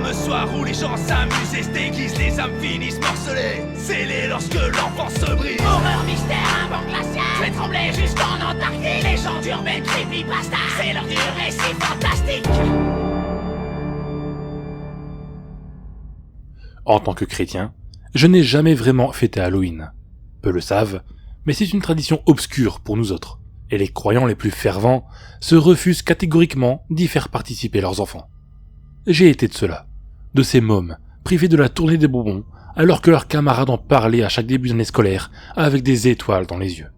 fameux soir où les gens s'amusent et se déguisent, les âmes finissent morcelées, scellées lorsque l'enfance se brise. Horreur, mystère, un vent glacial, je vais trembler jusqu'en Antarctique. Légende urbaine, creepypasta, c'est l'heure du récit fantastique. En tant que chrétien, je n'ai jamais vraiment fêté Halloween. Peu le savent, mais c'est une tradition obscure pour nous autres, et les croyants les plus fervents se refusent catégoriquement d'y faire participer leurs enfants. J'ai été de ceux-là, de ces mômes privés de la tournée des bonbons, alors que leurs camarades en parlaient à chaque début d'année scolaire avec des étoiles dans les yeux.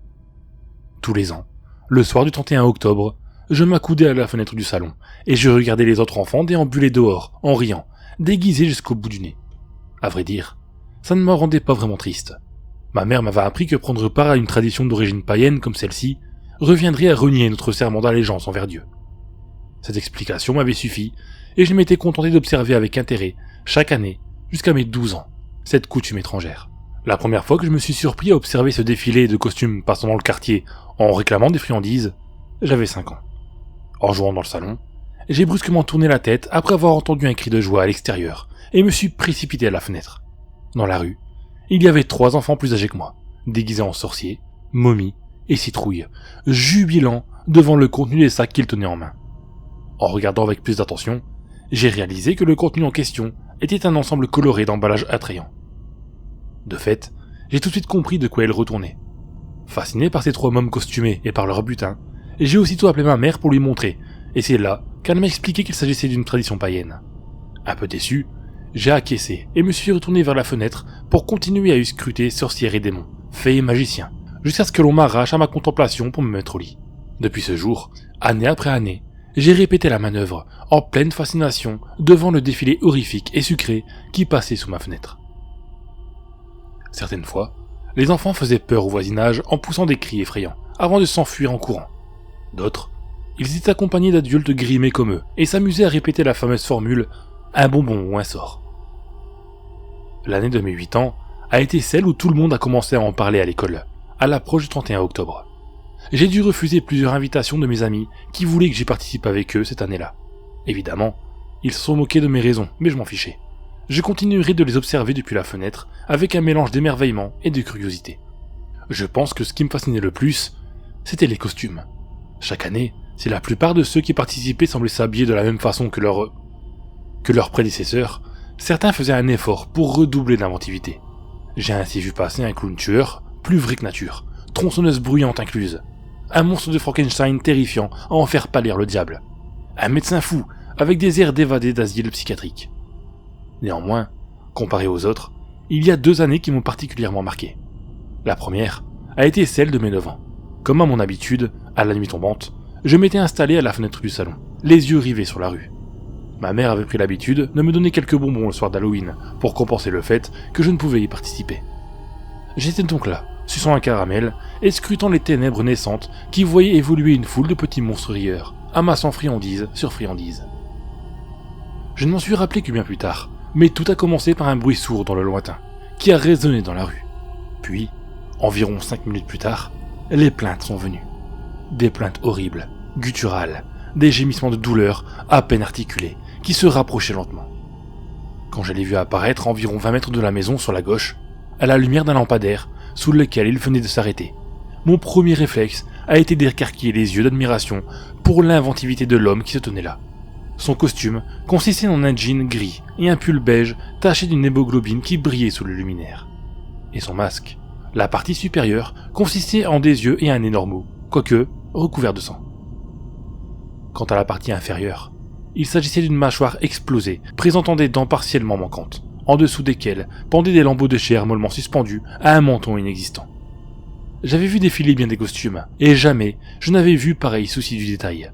Tous les ans, le soir du 31 octobre, je m'accoudais à la fenêtre du salon, et je regardais les autres enfants déambuler dehors, en riant, déguisés jusqu'au bout du nez. À vrai dire, ça ne me rendait pas vraiment triste. Ma mère m'avait appris que prendre part à une tradition d'origine païenne comme celle-ci reviendrait à renier notre serment d'allégeance envers Dieu. Cette explication m'avait suffi, et je m'étais contenté d'observer avec intérêt, chaque année, jusqu'à mes 12 ans, cette coutume étrangère. La première fois que je me suis surpris à observer ce défilé de costumes passant dans le quartier en réclamant des friandises, j'avais 5 ans. En jouant dans le salon, j'ai brusquement tourné la tête après avoir entendu un cri de joie à l'extérieur, et me suis précipité à la fenêtre. Dans la rue, il y avait 3 enfants plus âgés que moi, déguisés en sorciers, momies et citrouilles, jubilant devant le contenu des sacs qu'ils tenaient en main. En regardant avec plus d'attention, j'ai réalisé que le contenu en question était un ensemble coloré d'emballages attrayants. De fait, j'ai tout de suite compris de quoi ils retournaient. Fasciné par ces 3 mômes costumés et par leur butin, j'ai aussitôt appelé ma mère pour lui montrer, et c'est là qu'elle m'a expliqué qu'il s'agissait d'une tradition païenne. Un peu déçu, j'ai acquiescé et me suis retourné vers la fenêtre pour continuer à scruter sorcières et démons, fées et magiciens, jusqu'à ce que l'on m'arrache à ma contemplation pour me mettre au lit. Depuis ce jour, année après année, j'ai répété la manœuvre, en pleine fascination, devant le défilé horrifique et sucré qui passait sous ma fenêtre. Certaines fois, les enfants faisaient peur au voisinage en poussant des cris effrayants, avant de s'enfuir en courant. D'autres, ils étaient accompagnés d'adultes grimés comme eux, et s'amusaient à répéter la fameuse formule « un bonbon ou un sort ». L'année de mes 8 ans a été celle où tout le monde a commencé à en parler à l'école, à l'approche du 31 octobre. J'ai dû refuser plusieurs invitations de mes amis qui voulaient que j'y participe avec eux cette année-là. Évidemment, ils se sont moqués de mes raisons, mais je m'en fichais. Je continuerai de les observer depuis la fenêtre, avec un mélange d'émerveillement et de curiosité. Je pense que ce qui me fascinait le plus, c'était les costumes. Chaque année, si la plupart de ceux qui participaient semblaient s'habiller de la même façon que leurs prédécesseurs, certains faisaient un effort pour redoubler d'inventivité. J'ai ainsi vu passer un clown tueur, plus vrai que nature, tronçonneuse bruyante incluse, un monstre de Frankenstein terrifiant à en faire pâlir le diable, un médecin fou avec des airs d'évadé d'asile psychiatrique. Néanmoins, comparé aux autres, il y a 2 années qui m'ont particulièrement marqué. La première a été celle de mes 9 ans. Comme à mon habitude, à la nuit tombante, je m'étais installé à la fenêtre du salon, les yeux rivés sur la rue. Ma mère avait pris l'habitude de me donner quelques bonbons le soir d'Halloween, pour compenser le fait que je ne pouvais y participer. J'étais donc là, suçant un caramel, et scrutant les ténèbres naissantes qui voyaient évoluer une foule de petits monstres rieurs, amassant friandise sur friandise. Je ne m'en suis rappelé que bien plus tard, mais tout a commencé par un bruit sourd dans le lointain, qui a résonné dans la rue. Puis, environ 5 minutes plus tard, les plaintes sont venues. Des plaintes horribles, gutturales, des gémissements de douleur à peine articulés, qui se rapprochaient lentement. Quand je l'ai vu apparaître à environ 20 mètres de la maison sur la gauche, à la lumière d'un lampadaire sous lequel il venait de s'arrêter, mon premier réflexe a été d'écarquiller les yeux d'admiration pour l'inventivité de l'homme qui se tenait là. Son costume consistait en un jean gris et un pull beige taché d'une hémoglobine qui brillait sous le luminaire. Et son masque, la partie supérieure, consistait en des yeux et un nez normaux, quoique recouverts de sang. Quant à la partie inférieure, il s'agissait d'une mâchoire explosée, présentant des dents partiellement manquantes, en dessous desquelles pendaient des lambeaux de chair mollement suspendus à un menton inexistant. J'avais vu défiler bien des costumes, et jamais je n'avais vu pareil souci du détail.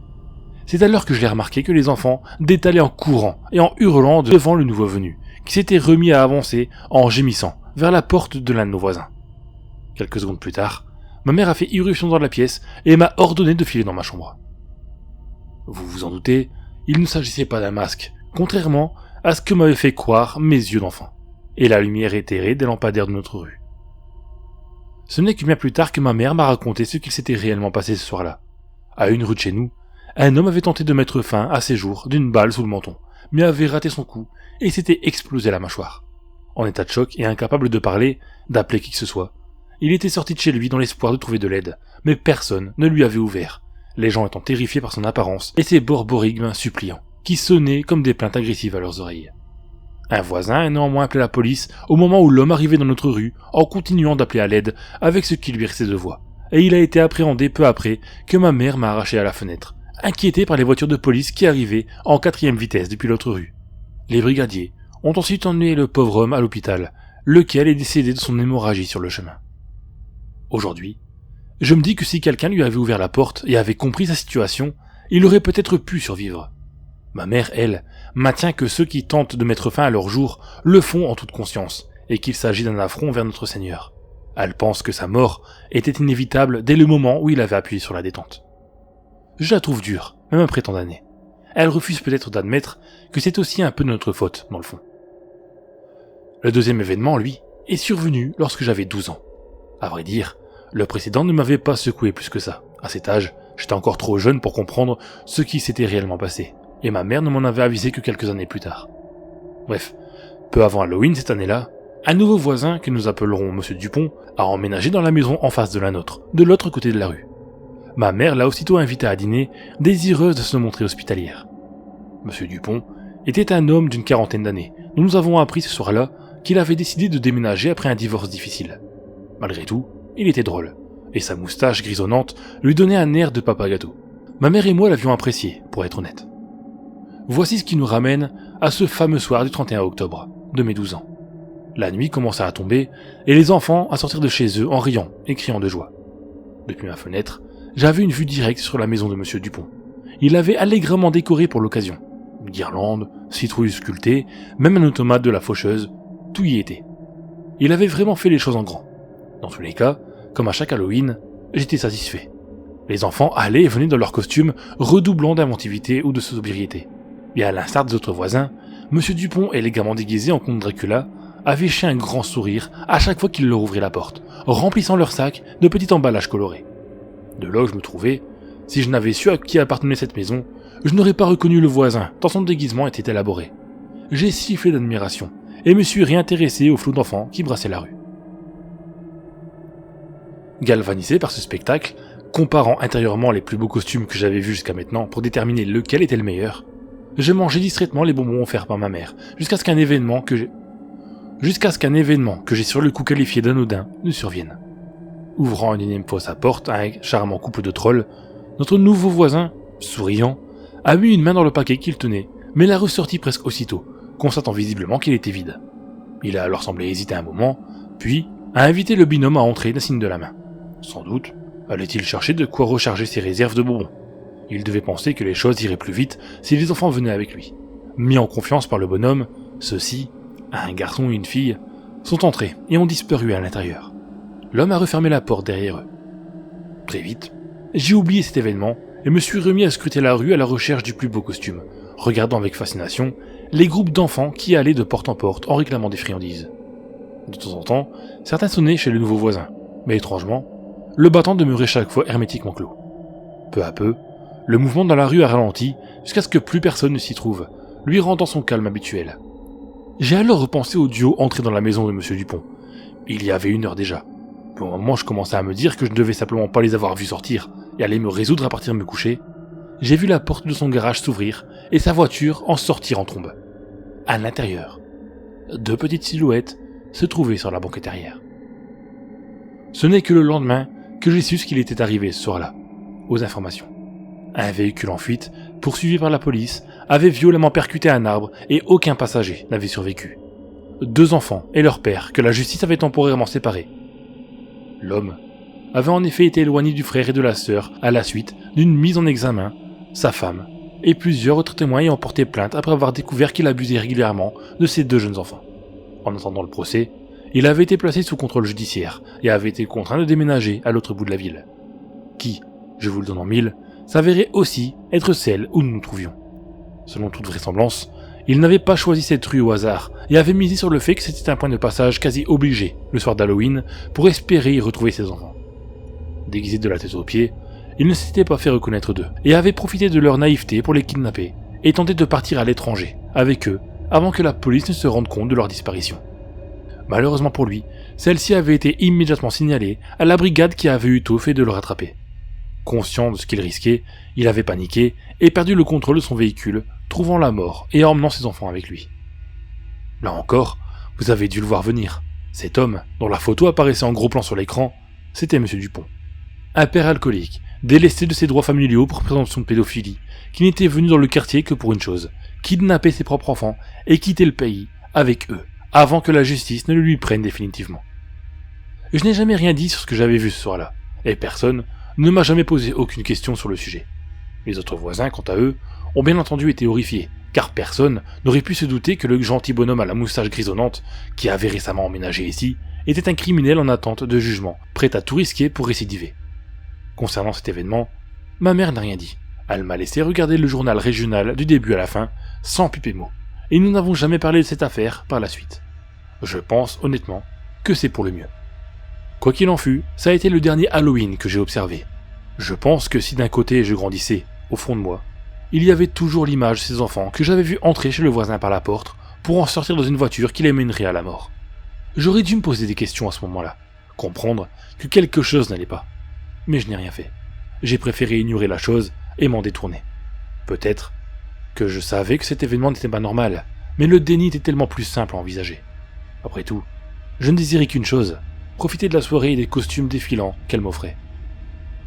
C'est alors que je l'ai remarqué que les enfants détalaient en courant et en hurlant devant le nouveau venu, qui s'était remis à avancer en gémissant vers la porte de l'un de nos voisins. Quelques secondes plus tard, ma mère a fait irruption dans la pièce et m'a ordonné de filer dans ma chambre. Vous vous en doutez, il ne s'agissait pas d'un masque, contrairement à ce que m'avaient fait croire mes yeux d'enfant, et la lumière éthérée des lampadaires de notre rue. Ce n'est que bien plus tard que ma mère m'a raconté ce qu'il s'était réellement passé ce soir-là. À une rue de chez nous, un homme avait tenté de mettre fin à ses jours d'une balle sous le menton, mais avait raté son coup et s'était explosé la mâchoire. En état de choc et incapable de parler, d'appeler qui que ce soit, il était sorti de chez lui dans l'espoir de trouver de l'aide, mais personne ne lui avait ouvert, les gens étant terrifiés par son apparence et ses borborigmes suppliants, qui sonnaient comme des plaintes agressives à leurs oreilles. Un voisin a néanmoins appelé la police au moment où l'homme arrivait dans notre rue en continuant d'appeler à l'aide avec ce qui lui restait de voix, et il a été appréhendé peu après que ma mère m'a arraché à la fenêtre, inquiété par les voitures de police qui arrivaient en 4e vitesse depuis l'autre rue. Les brigadiers ont ensuite emmené le pauvre homme à l'hôpital, lequel est décédé de son hémorragie sur le chemin. Aujourd'hui, je me dis que si quelqu'un lui avait ouvert la porte et avait compris sa situation, il aurait peut-être pu survivre. Ma mère, elle, maintient que ceux qui tentent de mettre fin à leur jour le font en toute conscience, et qu'il s'agit d'un affront vers notre Seigneur. Elle pense que sa mort était inévitable dès le moment où il avait appuyé sur la détente. Je la trouve dure, même après tant d'années. Elle refuse peut-être d'admettre que c'est aussi un peu de notre faute, dans le fond. Le deuxième événement, lui, est survenu lorsque j'avais 12 ans. À vrai dire, le précédent ne m'avait pas secoué plus que ça. À cet âge, j'étais encore trop jeune pour comprendre ce qui s'était réellement passé, et ma mère ne m'en avait avisé que quelques années plus tard. Bref, peu avant Halloween cette année-là, un nouveau voisin, que nous appellerons Monsieur Dupont, a emménagé dans la maison en face de la nôtre, de l'autre côté de la rue. Ma mère l'a aussitôt invité à dîner, désireuse de se montrer hospitalière. Monsieur Dupont était un homme d'une 40aine d'années, dont nous avons appris ce soir-là qu'il avait décidé de déménager après un divorce difficile. Malgré tout, il était drôle, et sa moustache grisonnante lui donnait un air de papa gâteau. Ma mère et moi l'avions apprécié, pour être honnête. Voici ce qui nous ramène à ce fameux soir du 31 octobre, de mes 12 ans. La nuit commença à tomber, et les enfants à sortir de chez eux en riant et criant de joie. Depuis ma fenêtre, j'avais une vue directe sur la maison de Monsieur Dupont. Il l'avait allègrement décorée pour l'occasion. Une guirlande, citrouilles sculptées, même un automate de la faucheuse, tout y était. Il avait vraiment fait les choses en grand. Dans tous les cas, comme à chaque Halloween, j'étais satisfait. Les enfants allaient et venaient dans leurs costumes, redoublant d'inventivité ou de sobriété. Et à l'instar des autres voisins, Monsieur Dupont, élégamment déguisé en comte Dracula, avait fait un grand sourire à chaque fois qu'il leur ouvrait la porte, remplissant leur sac de petits emballages colorés. De là où je me trouvais, si je n'avais su à qui appartenait cette maison, je n'aurais pas reconnu le voisin, tant son déguisement était élaboré. J'ai sifflé d'admiration, et me suis réintéressé au flot d'enfants qui brassaient la rue. Galvanisé par ce spectacle, comparant intérieurement les plus beaux costumes que j'avais vus jusqu'à maintenant pour déterminer lequel était le meilleur, je mangeais distraitement les bonbons offerts par ma mère, jusqu'à ce qu'un événement que j'ai sur le coup qualifié d'anodin ne survienne. Ouvrant une énième fois sa porte à un charmant couple de trolls, notre nouveau voisin, souriant, a mis une main dans le paquet qu'il tenait, mais l'a ressorti presque aussitôt, constatant visiblement qu'il était vide. Il a alors semblé hésiter un moment, puis a invité le binôme à entrer d'un signe de la main. Sans doute, allait-il chercher de quoi recharger ses réserves de bonbons. Il devait penser que les choses iraient plus vite si les enfants venaient avec lui. Mis en confiance par le bonhomme, ceux-ci, un garçon et une fille, sont entrés et ont disparu à l'intérieur. L'homme a refermé la porte derrière eux. Très vite, j'ai oublié cet événement et me suis remis à scruter la rue à la recherche du plus beau costume, regardant avec fascination les groupes d'enfants qui allaient de porte en porte en réclamant des friandises. De temps en temps, certains sonnaient chez le nouveau voisin, mais étrangement, le battant demeurait chaque fois hermétiquement clos. Peu à peu, le mouvement dans la rue a ralenti jusqu'à ce que plus personne ne s'y trouve, lui rendant son calme habituel. J'ai alors repensé au duo entré dans la maison de Monsieur Dupont. Il y avait 1 heure déjà. Au moment où je commençais à me dire que je ne devais simplement pas les avoir vus sortir et aller me résoudre à partir me coucher, j'ai vu la porte de son garage s'ouvrir et sa voiture en sortir en trombe. À l'intérieur, 2 petites silhouettes se trouvaient sur la banquette arrière. Ce n'est que le lendemain que j'ai su ce qu'il était arrivé ce soir-là, aux informations. Un véhicule en fuite, poursuivi par la police, avait violemment percuté un arbre et aucun passager n'avait survécu. 2 enfants et leur père que la justice avait temporairement séparés. L'homme avait en effet été éloigné du frère et de la sœur à la suite d'une mise en examen, sa femme et plusieurs autres témoins ayant porté plainte après avoir découvert qu'il abusait régulièrement de ces 2 jeunes enfants. En attendant le procès, il avait été placé sous contrôle judiciaire et avait été contraint de déménager à l'autre bout de la ville, qui, je vous le donne en mille, s'avérait aussi être celle où nous nous trouvions. Selon toute vraisemblance, il n'avait pas choisi cette rue au hasard et avait misé sur le fait que c'était un point de passage quasi obligé le soir d'Halloween pour espérer y retrouver ses enfants. Déguisé de la tête aux pieds, il ne s'était pas fait reconnaître d'eux et avait profité de leur naïveté pour les kidnapper et tenter de partir à l'étranger avec eux, avant que la police ne se rende compte de leur disparition. Malheureusement pour lui, celle-ci avait été immédiatement signalée à la brigade qui avait eu tôt fait de le rattraper. Conscient de ce qu'il risquait, il avait paniqué et perdu le contrôle de son véhicule, trouvant la mort et emmenant ses enfants avec lui. Là encore, vous avez dû le voir venir. Cet homme, dont la photo apparaissait en gros plan sur l'écran, c'était M. Dupont. Un père alcoolique, délesté de ses droits familiaux pour présomption de pédophilie, qui n'était venu dans le quartier que pour une chose, kidnapper ses propres enfants et quitter le pays avec eux, avant que la justice ne le lui prenne définitivement. Je n'ai jamais rien dit sur ce que j'avais vu ce soir-là, et personne ne m'a jamais posé aucune question sur le sujet. Les autres voisins, quant à eux, ont bien entendu été horrifiés, car personne n'aurait pu se douter que le gentil bonhomme à la moustache grisonnante, qui avait récemment emménagé ici, était un criminel en attente de jugement, prêt à tout risquer pour récidiver. Concernant cet événement, ma mère n'a rien dit. Elle m'a laissé regarder le journal régional du début à la fin, sans piper mot, et nous n'avons jamais parlé de cette affaire par la suite. Je pense, honnêtement, que c'est pour le mieux. Quoi qu'il en fût, ça a été le dernier Halloween que j'ai observé. Je pense que si d'un côté je grandissais, au fond de moi, il y avait toujours l'image de ces enfants que j'avais vus entrer chez le voisin par la porte pour en sortir dans une voiture qui les mènerait à la mort. J'aurais dû me poser des questions à ce moment-là, comprendre que quelque chose n'allait pas. Mais je n'ai rien fait. J'ai préféré ignorer la chose et m'en détourner. Peut-être que je savais que cet événement n'était pas normal, mais le déni était tellement plus simple à envisager. Après tout, je ne désirais qu'une chose, profiter de la soirée et des costumes défilants qu'elle m'offrait.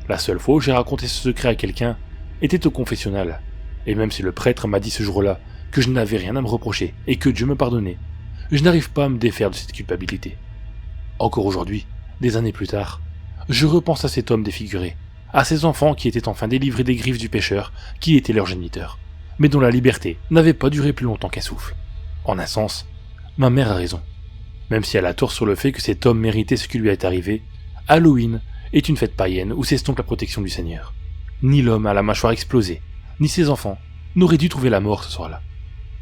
La seule fois où j'ai raconté ce secret à quelqu'un était au confessionnal, et même si le prêtre m'a dit ce jour-là que je n'avais rien à me reprocher et que Dieu me pardonnait, je n'arrive pas à me défaire de cette culpabilité. Encore aujourd'hui, des années plus tard, je repense à cet homme défiguré, à ces enfants qui étaient enfin délivrés des griffes du pécheur qui était leur géniteur, mais dont la liberté n'avait pas duré plus longtemps qu'un souffle. En un sens, ma mère a raison. Même si elle a tort sur le fait que cet homme méritait ce qui lui est arrivé, Halloween est une fête païenne où s'estompe la protection du Seigneur. Ni l'homme à la mâchoire explosée, ni ses enfants n'auraient dû trouver la mort ce soir-là.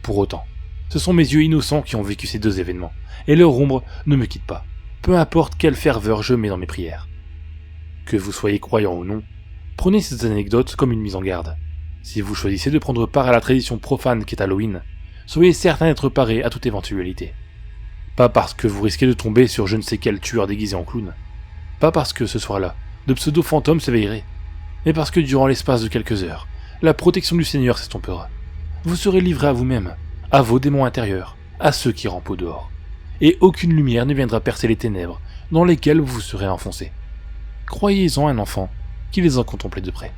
Pour autant, ce sont mes yeux innocents qui ont vécu ces deux événements, et leur ombre ne me quitte pas, peu importe quelle ferveur je mets dans mes prières. Que vous soyez croyant ou non, prenez ces anecdotes comme une mise en garde. Si vous choisissez de prendre part à la tradition profane qu'est Halloween, soyez certain d'être paré à toute éventualité. Pas parce que vous risquez de tomber sur je ne sais quel tueur déguisé en clown, pas parce que ce soir-là, de pseudo-fantômes s'éveilleraient, mais parce que durant l'espace de quelques heures, la protection du Seigneur s'estompera. Vous serez livré à vous-même, à vos démons intérieurs, à ceux qui rampent au dehors, et aucune lumière ne viendra percer les ténèbres dans lesquelles vous serez enfoncés. Croyez-en un enfant qui les a contemplés de près.